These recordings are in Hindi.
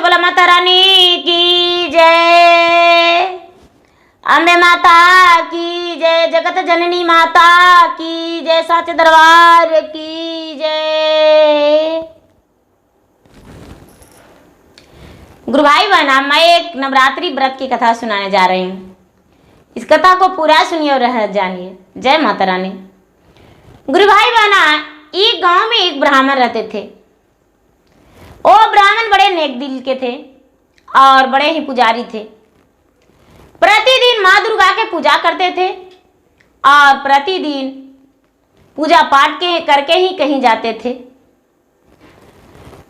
बोला माता रानी की जय, अम्बे माता की जय, जगत जननी माता की जय, साचे दरबार की जय। गुरु भाई बहना, मैं एक नवरात्रि व्रत की कथा सुनाने जा रही हूँ। इस कथा को पूरा सुनिए और जानिए। जय माता रानी। गुरु भाई बहना, एक गांव में एक ब्राह्मण रहते थे। वो ब्राह्मण बड़े नेक दिल के थे और बड़े ही पुजारी थे। प्रतिदिन माँ दुर्गा के पूजा करते थे और प्रतिदिन पूजा पाठ के करके ही कहीं जाते थे।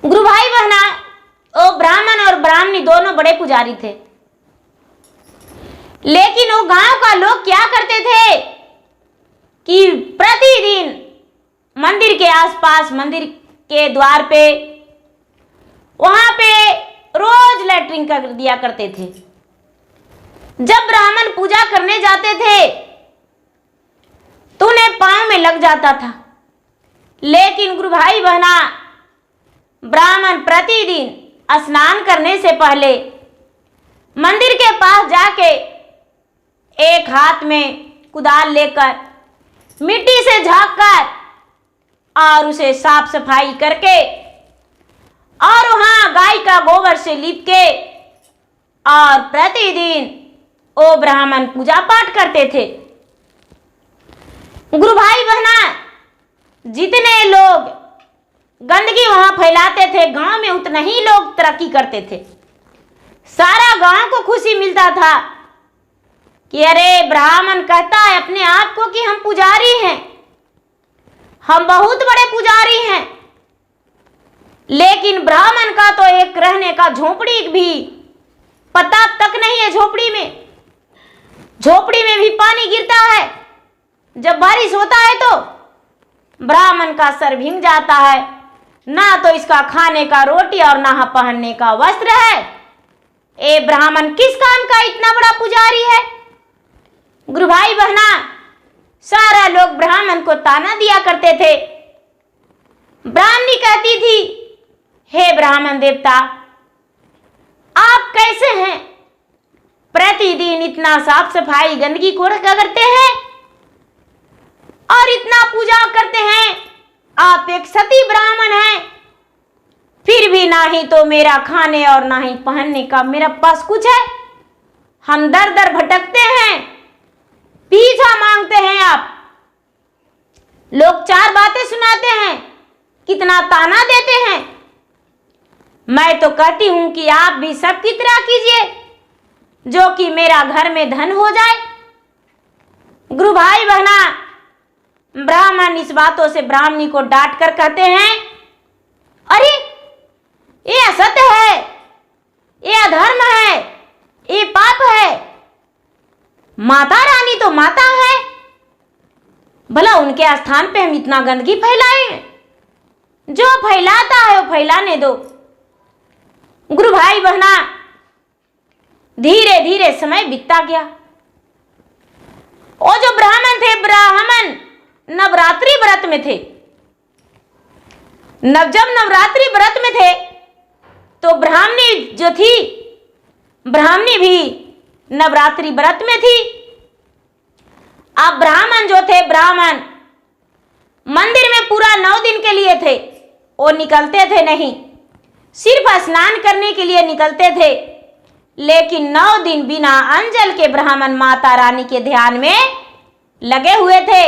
गुरु भाई बहना, वो ब्राह्मण और ब्राह्मणी दोनों बड़े पुजारी थे। लेकिन वो गांव का लोग क्या करते थे कि प्रतिदिन मंदिर के आसपास, मंदिर के द्वार पे, वहां पे रोज लैट्रिन कर दिया करते थे। जब ब्राह्मण पूजा करने जाते थे तो उन्हें पांव में लग जाता था। लेकिन गुरु भाई बहना, ब्राह्मण प्रतिदिन स्नान करने से पहले मंदिर के पास जाके एक हाथ में कुदाल लेकर मिट्टी से झाँककर और उसे साफ सफाई करके और वहां गाय का गोबर से लीप के और प्रतिदिन वो ब्राह्मण पूजा पाठ करते थे। गुरु भाई बहना, जितने लोग गंदगी वहां फैलाते थे, गांव में उतने ही लोग तरक्की करते थे। सारा गांव को खुशी मिलता था कि अरे ब्राह्मण कहता है अपने आप को कि हम पुजारी हैं, हम बहुत बड़े पुजारी हैं। लेकिन ब्राह्मण का तो एक रहने का झोपड़ी भी पता तक नहीं है। झोपड़ी में भी पानी गिरता है। जब बारिश होता है तो ब्राह्मण का सर भीग जाता है। ना तो इसका खाने का रोटी और ना पहनने का वस्त्र है। ए ब्राह्मण किस काम का इतना बड़ा पुजारी है? गुरु भाई बहना, सारा लोग ब्राह्मण को ताना दिया करते थे। ब्राह्मणी कहती थी, हे ब्राह्मण देवता, आप कैसे हैं? प्रतिदिन इतना साफ सफाई गंदगी को करते हैं और इतना पूजा करते हैं। आप एक सती ब्राह्मण हैं, फिर भी ना ही तो मेरा खाने और ना ही पहनने का मेरा पास कुछ है। हम दर दर भटकते हैं, पीछा मांगते हैं। आप लोग चार बातें सुनाते हैं, कितना ताना देते हैं। मैं तो कहती हूं कि आप भी सबकी तरह कीजिए, जो कि मेरा घर में धन हो जाए। गुरु भाई बहना, ब्राह्मण इस बातों से ब्राह्मणी को डांट कर कहते हैं, अरे ये असत्य है, ये अधर्म है, ये पाप है। माता रानी तो माता है, भला उनके स्थान पे हम इतना गंदगी फैलाएं? जो फैलाता है वो फैलाने दो। गुरु भाई बहना, धीरे धीरे समय बीतता गया। वो जो ब्राह्मण थे, ब्राह्मण नवरात्रि व्रत में थे। जब नवरात्रि व्रत में थे तो ब्राह्मणी जो थी, ब्राह्मणी भी नवरात्रि व्रत में थी। अब ब्राह्मण जो थे, ब्राह्मण मंदिर में पूरा 9 दिन के लिए थे। वो निकलते थे नहीं, सिर्फ स्नान करने के लिए निकलते थे। लेकिन 9 दिन बिना अंजल के ब्राह्मण माता रानी के ध्यान में लगे हुए थे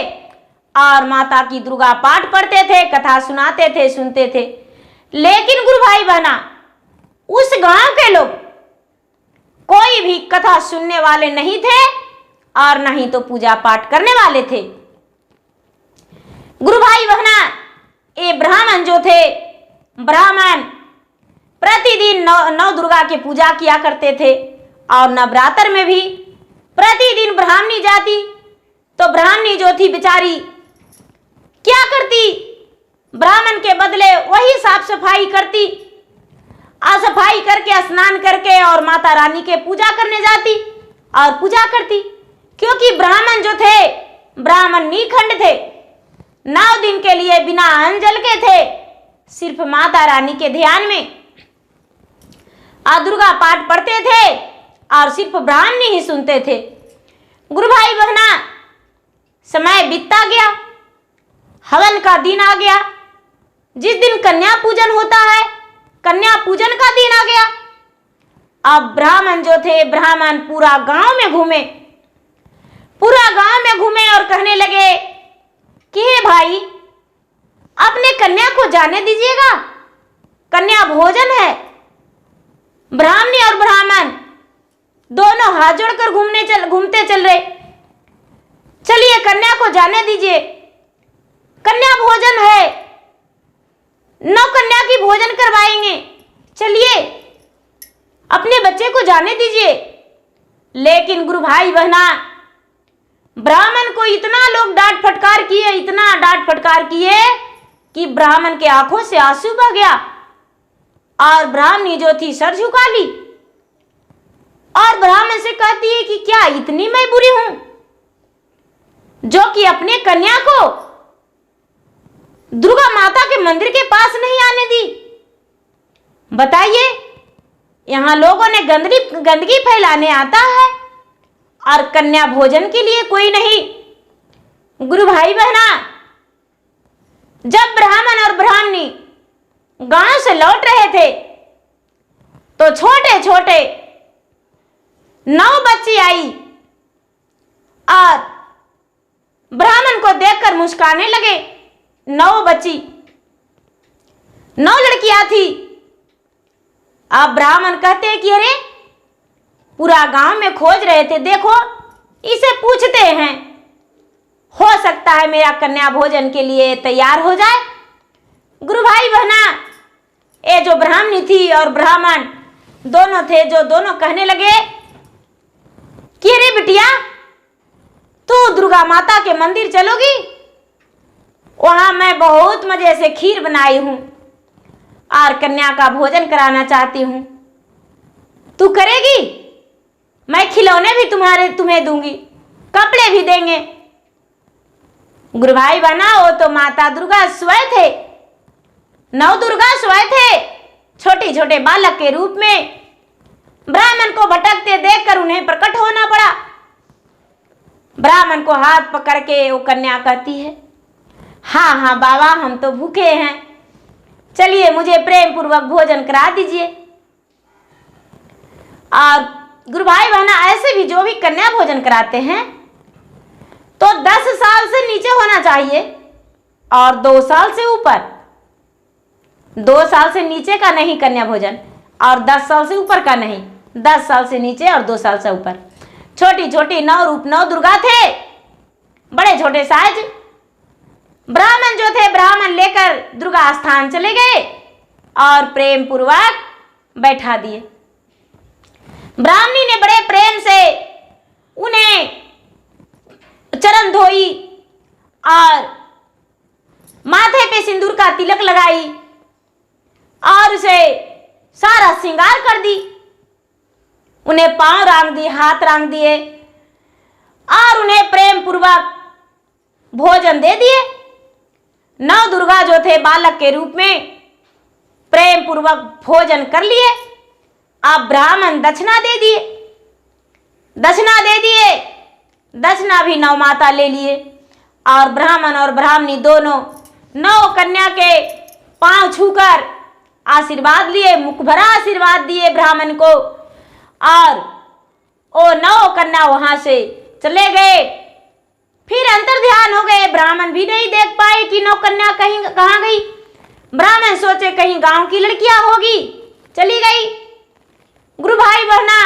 और माता की दुर्गा पाठ पढ़ते थे, कथा सुनाते थे, सुनते थे। लेकिन गुरु भाई बहना, उस गांव के लोग कोई भी कथा सुनने वाले नहीं थे और नहीं तो पूजा पाठ करने वाले थे। गुरु भाई बहना, ये ब्राह्मण जो थे, ब्राह्मण प्रतिदिन नौ दुर्गा की पूजा किया करते थे और नवरात्र में भी प्रतिदिन ब्राह्मणी जाती तो ब्राह्मणी जो थी बेचारी क्या करती, ब्राह्मण के बदले वही साफ सफाई करती, सफाई करके स्नान करके और माता रानी के पूजा करने जाती और पूजा करती। क्योंकि ब्राह्मण जो थे, ब्राह्मण निखंड थे, 9 दिन के लिए बिना अंजल के थे, सिर्फ माता रानी के ध्यान में। दुर्गा पाठ पढ़ते थे और सिर्फ ब्राह्मण ही सुनते थे। गुरु भाई बहना, समय बीतता गया, हवन का दिन आ गया। जिस दिन कन्या पूजन होता है, कन्या पूजन का दिन आ गया। अब ब्राह्मण जो थे, ब्राह्मण पूरा गांव में घूमे, पूरा गांव में घूमे और कहने लगे कि हे भाई, अपने कन्या को जाने दीजिएगा, कन्या भोजन है। ब्राह्मणी और ब्राह्मण दोनों हाथ जोड़कर घूमते चल रहे। चलिए कन्या को जाने दीजिए, कन्या भोजन है, 9 कन्या की भोजन करवाएंगे, चलिए अपने बच्चे को जाने दीजिए। लेकिन गुरु भाई बहना, ब्राह्मण को इतना लोग डांट फटकार किए, इतना डांट फटकार किए कि ब्राह्मण के आंखों से आंसू बह गया और ब्राह्मणी जो थी सर झुका ली और ब्राह्मण से कहती है कि क्या इतनी मैं बुरी हूं जो कि अपने कन्या को दुर्गा माता के मंदिर के पास नहीं आने दी। बताइए, यहां लोगों ने गंदगी फैलाने आता है और कन्या भोजन के लिए कोई नहीं। गुरु भाई बहना, जब ब्राह्मण और ब्राह्मणी गांव से लौट रहे थे तो छोटे छोटे 9 बच्ची आई और ब्राह्मण को देखकर मुस्कुराने लगे। 9 बच्ची, 9 लड़कियां थी। अब ब्राह्मण कहते हैं कि अरे, पूरा गांव में खोज रहे थे, देखो इसे पूछते हैं, हो सकता है मेरा कन्या भोजन के लिए तैयार हो जाए। गुरु भाई बहना, ये जो ब्राह्मणी थी और ब्राह्मण दोनों थे, जो दोनों कहने लगे कि अरे बिटिया, तू दुर्गा माता के मंदिर चलोगी? वहां मैं बहुत मजे से खीर बनाई हूं और कन्या का भोजन कराना चाहती हूं, तू करेगी? मैं खिलौने भी तुम्हें दूंगी, कपड़े भी देंगे। गुरु भाई बहना, वो तो माता दुर्गा स्वयं थे, 9 दुर्गा स्वयं थे, छोटे छोटे बालक के रूप में। ब्राह्मण को भटकते देखकर उन्हें प्रकट होना पड़ा। ब्राह्मण को हाथ पकड़ के वो कन्या कहती है, हाँ हाँ बाबा, हम तो भूखे हैं, चलिए मुझे प्रेम पूर्वक भोजन करा दीजिए। और गुरु भाई बहना, ऐसे भी जो भी कन्या भोजन कराते हैं तो 10 साल से नीचे होना चाहिए और 2 साल से ऊपर। 2 साल से नीचे का नहीं कन्या भोजन और 10 साल से ऊपर का नहीं, 10 साल से नीचे और 2 साल से ऊपर। छोटी छोटी 9 रूप 9 दुर्गा थे, बड़े छोटे साइज। ब्राह्मण जो थे, ब्राह्मण लेकर दुर्गा स्थान चले गए और प्रेम पूर्वक बैठा दिए। ब्राह्मणी ने बड़े प्रेम से उन्हें चरण धोई और माथे पे सिंदूर का तिलक लगाई और उसे सारा श्रृंगार कर दी। उन्हें पांव रांग दिए, हाथ रांग दिए और उन्हें प्रेम पूर्वक भोजन दे दिए। 9 दुर्गा जो थे बालक के रूप में प्रेम पूर्वक भोजन कर लिए। अब ब्राह्मण दक्षिणा दे दिए, दक्षिणा दे दिए, दक्षिणा भी 9 माता ले लिए और ब्राह्मण और ब्राह्मणी दोनों 9 कन्या के पांव छूकर आशीर्वाद लिए, मुख भरा आशीर्वाद दिए ब्राह्मण को और वो 9 कन्या वहां से चले गए। फिर अंतर ध्यान हो गए, ब्राह्मण भी नहीं देख पाए कि 9 कन्या कहाँ गई। ब्राह्मण सोचे कहीं गांव की लड़कियां होगी, चली गई। गुरु भाई बहना,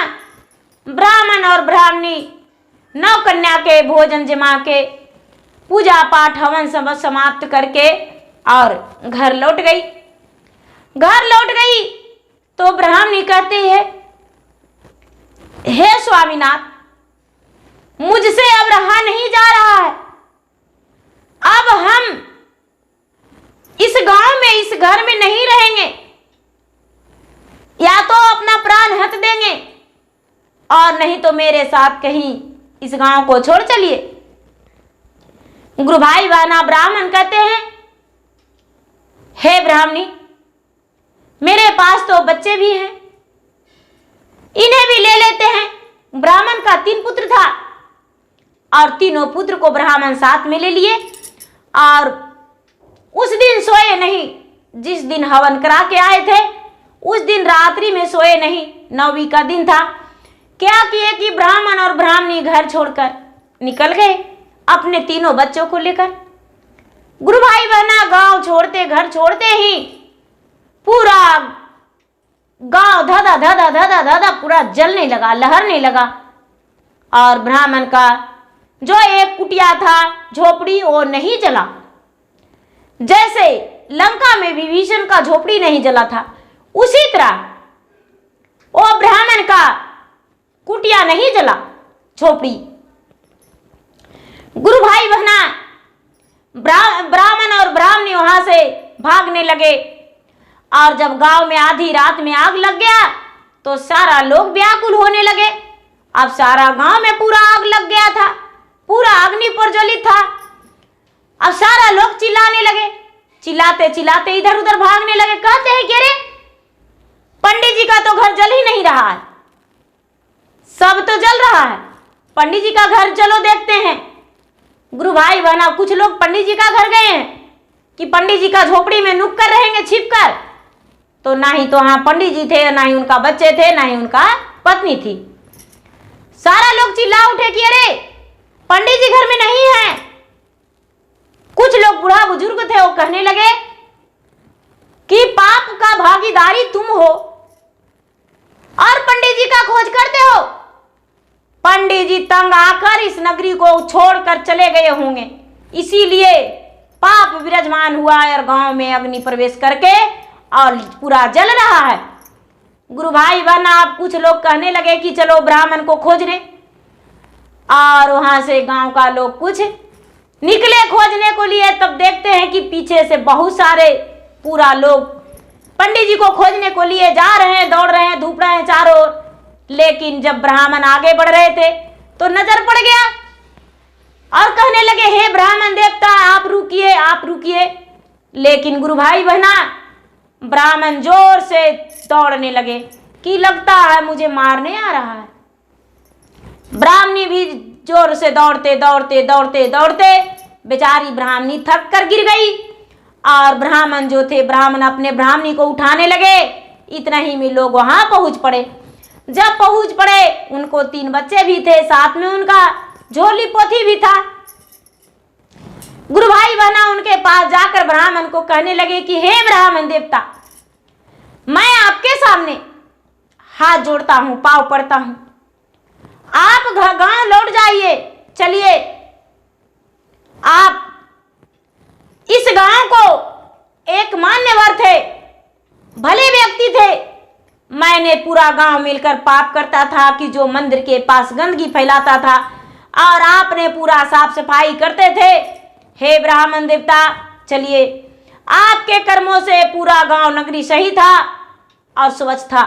ब्राह्मण और ब्राह्मणी 9 कन्या के भोजन जमा के पूजा पाठ हवन सब समाप्त करके और घर लौट गई। घर लौट गई तो ब्राह्मणी कहते हैं, हे स्वामीनाथ, मुझसे अब रहा नहीं जा रहा है। अब हम इस गांव में, इस घर में नहीं रहेंगे, या तो अपना प्राण हथ देंगे और नहीं तो मेरे साथ कहीं इस गांव को छोड़ चलिए। गुरु भाई बहना, ब्राह्मण कहते हैं, हे ब्राह्मणी, मेरे पास तो बच्चे भी हैं, का 3 पुत्र था और तीनों पुत्र को ब्राह्मण साथ में ले लिए और उस दिन सोए नहीं। जिस दिन हवन करा के आए थे उस दिन रात्रि में सोए नहीं। 9वीं का दिन था। क्या किए कि ब्राह्मण और ब्राह्मणी घर छोड़कर निकल गए अपने तीनों बच्चों को लेकर। गुरु भाई बहना गांव छोड़ते, घर छोड़ते ही पूरा गांव धदा धदा धदा धदा पूरा जलने लगा, लहरने लगा। और ब्राह्मण का जो एक कुटिया था, झोपड़ी, वो नहीं जला। जैसे लंका में विभीषण का झोपड़ी नहीं जला था, उसी तरह वो ब्राह्मण का कुटिया नहीं जला, झोपड़ी। गुरु भाई बहना ब्राह्मण और ब्राह्मणी वहां से भागने लगे। और जब गांव में आधी रात में आग लग गया तो सारा लोग व्याकुल होने लगे। अब सारा गांव में पूरा आग लग गया था, पूरा अग्नि प्रज्वलित था। अब सारा लोग चिल्लाने लगे, चिल्लाते चिल्लाते इधर उधर भागने लगे। कहते हैं कि अरे पंडित जी का तो घर जल ही नहीं रहा है, सब तो जल रहा है, पंडित जी का घर चलो देखते हैं। गुरु भाई बहना कुछ लोग पंडित जी का घर गए हैं कि पंडित जी का झोपड़ी में नुक कर रहेंगे छिप कर। तो ना ही तो वहां पंडित जी थे, ना ही उनका बच्चे थे, ना ही उनका पत्नी थी। सारा लोग चिल्ला उठे कि अरे पंडित जी घर में नहीं है। कुछ लोग बूढ़ा बुजुर्ग थे, वो कहने लगे कि पाप का भागीदारी तुम हो और पंडित जी का खोज करते हो। पंडित जी तंग आकर इस नगरी को छोड़कर चले गए होंगे, इसीलिए पाप विराजमान हुआ और गांव में अग्नि प्रवेश करके और पूरा जल रहा है। गुरु भाई बहना आप कुछ लोग कहने लगे कि चलो ब्राह्मण को खोजने। और वहां से गांव का लोग कुछ निकले खोजने को लिए। तब देखते हैं कि पीछे से बहुत सारे पूरा लोग पंडित जी को खोजने को लिए जा रहे हैं, दौड़ रहे हैं, धूप रहे हैं चारों ओर। लेकिन जब ब्राह्मण आगे बढ़ रहे थे तो नजर पड़ गया और कहने लगे हे ब्राह्मण देवता आप रुकिए, आप रुकिए। लेकिन गुरु भाई बहना ब्राह्मण जोर से दौड़ने लगे कि लगता है मुझे मारने आ रहा है। ब्राह्मणी भी जोर से दौड़ते दौड़ते दौड़ते दौड़ते बेचारी ब्राह्मणी थक कर गिर गई। और ब्राह्मण जो थे, ब्राह्मण अपने ब्राह्मणी को उठाने लगे। इतना ही में लोग वहां पहुंच पड़े। जब पहुंच पड़े उनको 3 बच्चे भी थे, साथ में उनका झोली पोथी भी था। गुरु भाई बहना उनके पास जाकर ब्राह्मण को कहने लगे कि हे ब्राह्मण देवता मैं आपके सामने हाथ जोड़ता हूं, पांव पड़ता हूं, आप गांव लौट जाइए। चलिए आप इस गांव को एक मान्यवर थे, भले व्यक्ति थे। मैंने पूरा गांव मिलकर पाप करता था कि जो मंदिर के पास गंदगी फैलाता था और आपने पूरा साफ सफाई करते थे। हे ब्राह्मण देवता चलिए, आपके कर्मों से पूरा गांव नगरी सही था और स्वच्छ था,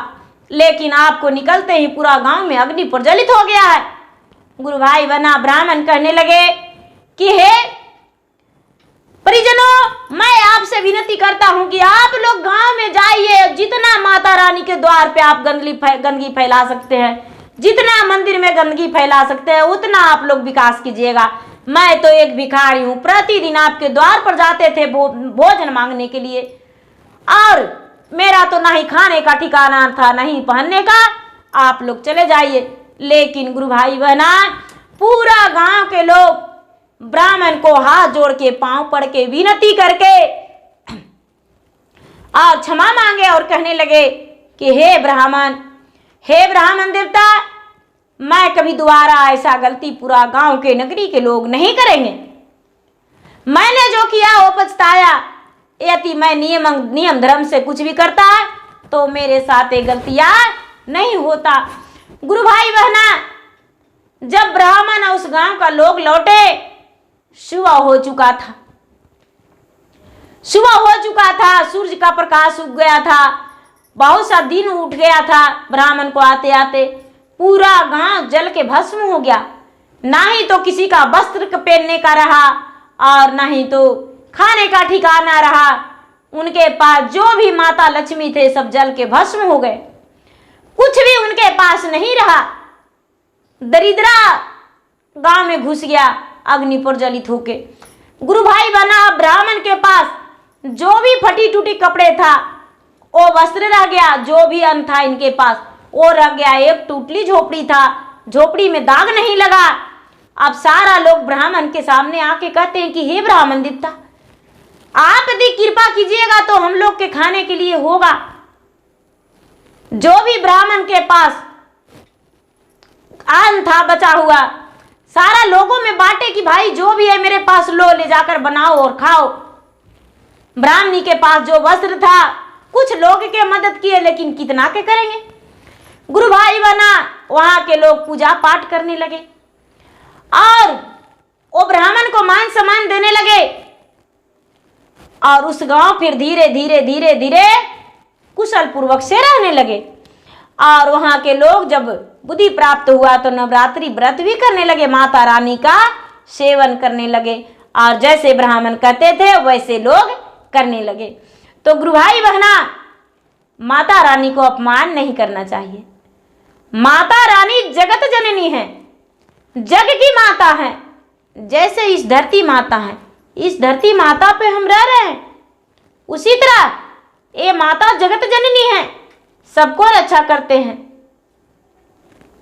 लेकिन आपको निकलते ही पूरा गांव में अग्नि प्रज्वलित हो गया है। गुरु भाई बना ब्राह्मण कहने लगे कि हे परिजनों मैं आपसे विनती करता हूं कि आप लोग गांव में जाइए, जितना माता रानी के द्वार पे आप गंदगी फैला सकते हैं, जितना मंदिर में गंदगी फैला सकते हैं, उतना आप लोग विकास कीजिएगा। मैं तो एक भिखारी हूं, प्रतिदिन आपके द्वार पर जाते थे भोजन मांगने के लिए, और मेरा तो ना ही खाने का ठिकाना था ना ही पहनने का, आप लोग चले जाइए। लेकिन गुरु भाई बहना पूरा गांव के लोग ब्राह्मण को हाथ जोड़ के पांव पड़ के विनती करके और क्षमा मांगे और कहने लगे कि हे ब्राह्मण देवता मैं कभी दोबारा ऐसा गलती पूरा गांव के नगरी के लोग नहीं करेंगे। मैंने जो किया वो पछताया। यदि मैं नियम धर्म से कुछ भी करता है तो मेरे साथ ये गलतियां नहीं होता। गुरु भाई बहना जब ब्राह्मण उस गांव का लोग लौटे, सुबह हो चुका था, सूरज का प्रकाश उग गया था, बहुत सा दिन उठ गया था। ब्राह्मण को आते आते पूरा गांव जल के भस्म हो गया। ना ही तो किसी का वस्त्र पहनने का रहा और ना ही तो खाने का ठिकाना रहा। उनके पास जो भी माता लक्ष्मी थे सब जल के भस्म हो गए, कुछ भी उनके पास नहीं रहा। दरिद्रा गांव में घुस गया अग्नि पर जलित होके। गुरु भाई बहना, ब्राह्मण के पास जो भी फटी टूटी कपड़े था वो वस्त्र रह गया, जो भी अन्न था इनके पास वो रह गया। एक टूटली झोपड़ी था, झोपड़ी में दाग नहीं लगा। अब सारा लोग ब्राह्मण के सामने आके कहते हैं कि हे ब्राह्मण देवता, आप यदि कृपा कीजिएगा तो हम लोग के खाने के लिए होगा। जो भी ब्राह्मण के पास अन्न था बचा हुआ, सारा लोगों में बांटे कि भाई जो भी है मेरे पास लो, ले जाकर बनाओ और खाओ। ब्राह्मणी के पास जो वस्त्र था, कुछ लोग के मदद किए, लेकिन कितना के करेंगे। गुरु भाई बना, वहां के लोग पूजा पाठ करने लगे और वो ब्राह्मण को मान सम्मान देने लगे। और उस गांव फिर धीरे धीरे धीरे धीरे कुशल पूर्वक से रहने लगे। और वहां के लोग जब बुद्धि प्राप्त हुआ तो नवरात्रि व्रत भी करने लगे, माता रानी का सेवन करने लगे। और जैसे ब्राह्मण कहते थे वैसे लोग करने लगे। तो गुरु भाई बहना, माता रानी को अपमान नहीं करना चाहिए। माता रानी जगत जननी है, जग की माता है। जैसे इस धरती माता है, इस धरती माता पे हम रह रहे हैं, उसी तरह ये माता जगत जननी है, सबको रक्षा करते हैं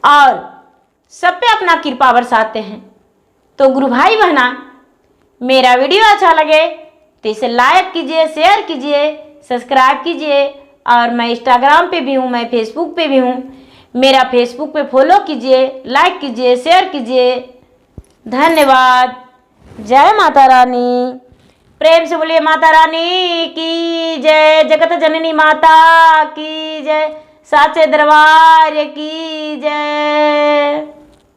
और सब पे अपना कृपा बरसाते हैं। तो गुरु भाई बहना, मेरा वीडियो अच्छा लगे तो इसे लाइक कीजिए, शेयर कीजिए, सब्सक्राइब कीजिए। और मैं इंस्टाग्राम पे भी हूँ, मैं फेसबुक पे भी हूँ, मेरा फेसबुक पे फॉलो कीजिए, लाइक कीजिए, शेयर कीजिए। धन्यवाद। जय माता रानी। प्रेम से बोलिए माता रानी की जय, जगत जननी माता की जय, साचे दरबार की जय।